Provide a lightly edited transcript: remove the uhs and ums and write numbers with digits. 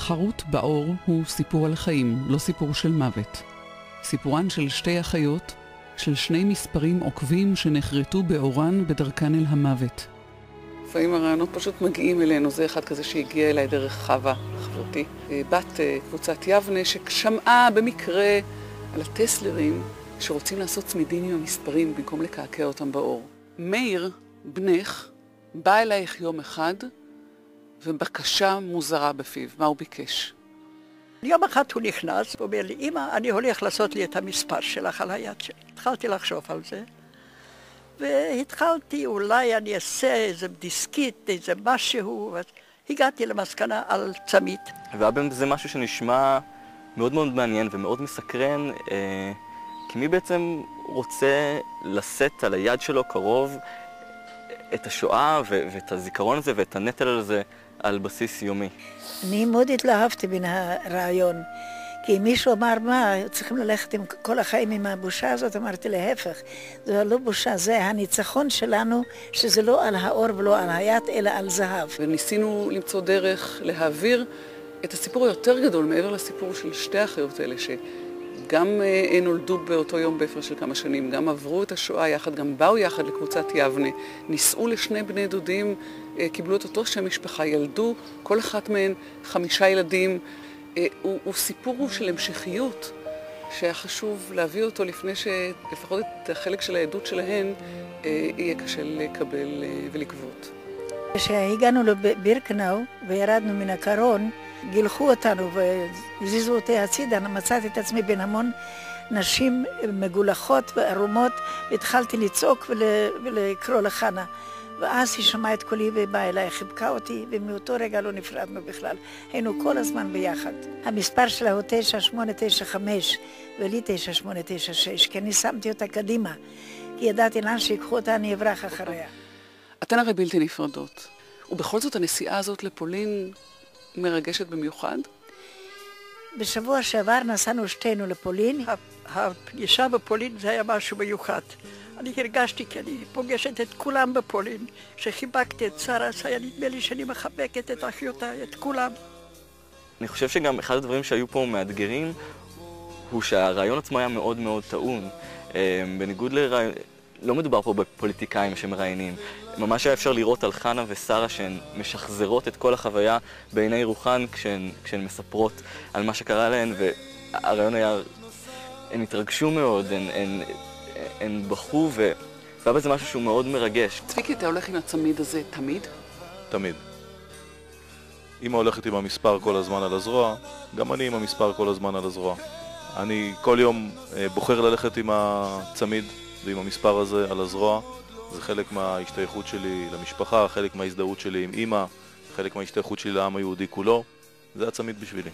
חרוט באור הוא סיפור על חיים, לא סיפור של מוות. סיפורן של שתי אחיות, של שני מספרים עוקבים שנחרטו באורן בדרכן אל המוות. לפעמים הרעיונות פשוט מגיעים אלינו. זה אחד כזה שהגיע אליי דרך חווה, חברתי, בת קבוצת יבנה, ששמעה במקרה על הטסלרים שרוצים לעשות צמידים עם המספרים במקום לקעקע אותם באור. מאיר, בנך, בא אלייך יום אחד ובקשה מוזרה בפיו. מה הוא ביקש? יום אחד הוא נכנס ואומר לי, אמא, אני הולך לעשות לי את המספר שלך על היד שלי. התחלתי לחשוב על זה, והתחלתי, אולי אני אעשה איזה דיסקית, איזה משהו, הגעתי למסקנה על צמית. והבן זה משהו שנשמע מאוד מאוד מעניין ומאוד מסקרן, כי מי בעצם רוצה לשאת על היד שלו קרוב את השואה ואת הזיכרון הזה ואת הנטל הזה על בסיס יומי. אני מאוד התלהבתי מן הרעיון, כי מישהו אמר, מה, צריכים ללכת עם כל החיים עם הבושה הזאת? אמרתי להפך, זה לא בושה, זה הניצחון שלנו, שזה לא על האור ולא על היד, אלא על זהב. וניסינו למצוא דרך להעביר את הסיפור היותר גדול, מעבר לסיפור של שתי האחיות האלה, שגם נולדו באותו יום בהפרש של כמה שנים, גם עברו את השואה יחד, גם באו יחד לקבוצת יבנה, נישאו לשני בני דודים, קיבלו את אותו שם משפחה, ילדו, כל אחת מהן 5 ילדים. הוא סיפור של המשכיות, שהיה חשוב להביא אותו לפני שלפחות את החלק של העדות שלהן יהיה קשה לקבל ולקוות. כשהגענו לבירקנאו וירדנו מן הקרון, גילחו אותנו והזיזו אותי הצידה, מצאתי את עצמי בין המון נשים מגולחות וערומות, והתחלתי לצעוק ולקרוא לחנה. ואז היא שמעה את קולי ובאה אליי, חיבקה אותי, ומאותו רגע לא נפרדנו בכלל. היינו כל הזמן ביחד. המספר שלה הוא 9895, ולי 9896, כי אני שמתי אותה קדימה, כי ידעתי לאן שיקחו אותה, אני אברח אחריה. אתן הרי בלתי נפרדות, ובכל זאת הנסיעה הזאת לפולין מרגשת במיוחד? בשבוע שעבר נסענו שתינו לפולין. הפגישה בפולין זה היה משהו מיוחד. אני הרגשתי כי אני פוגשת את כולם בפולין. כשחיבקתי את שרה, היה נדמה לי שאני מחבקת את אחיותיי, את כולם. אני חושב שגם אחד הדברים שהיו פה מאתגרים הוא שהרעיון עצמו היה מאוד מאוד טעון. בניגוד לרעיון, לא מדובר פה בפוליטיקאים שמראיינים. ממש היה אפשר לראות על חנה ושרה שהן משחזרות את כל החוויה בעיני רוחן כשהן מספרות על מה שקרה להן, והרעיון היה, הן התרגשו מאוד, הן בכו, והיה בזה משהו שהוא מאוד מרגש. צביקי, אתה הולך עם הצמיד הזה תמיד? תמיד. אמא הולכת עם המספר כל הזמן על הזרוע, גם אני עם המספר כל הזמן על הזרוע. אני כל יום בוחר ללכת עם הצמיד ועם המספר הזה על הזרוע. זה חלק מההשתייכות שלי למשפחה, חלק מההזדהות שלי עם אמא, חלק מההשתייכות שלי לעם היהודי כולו. זה הצמיד בשבילי.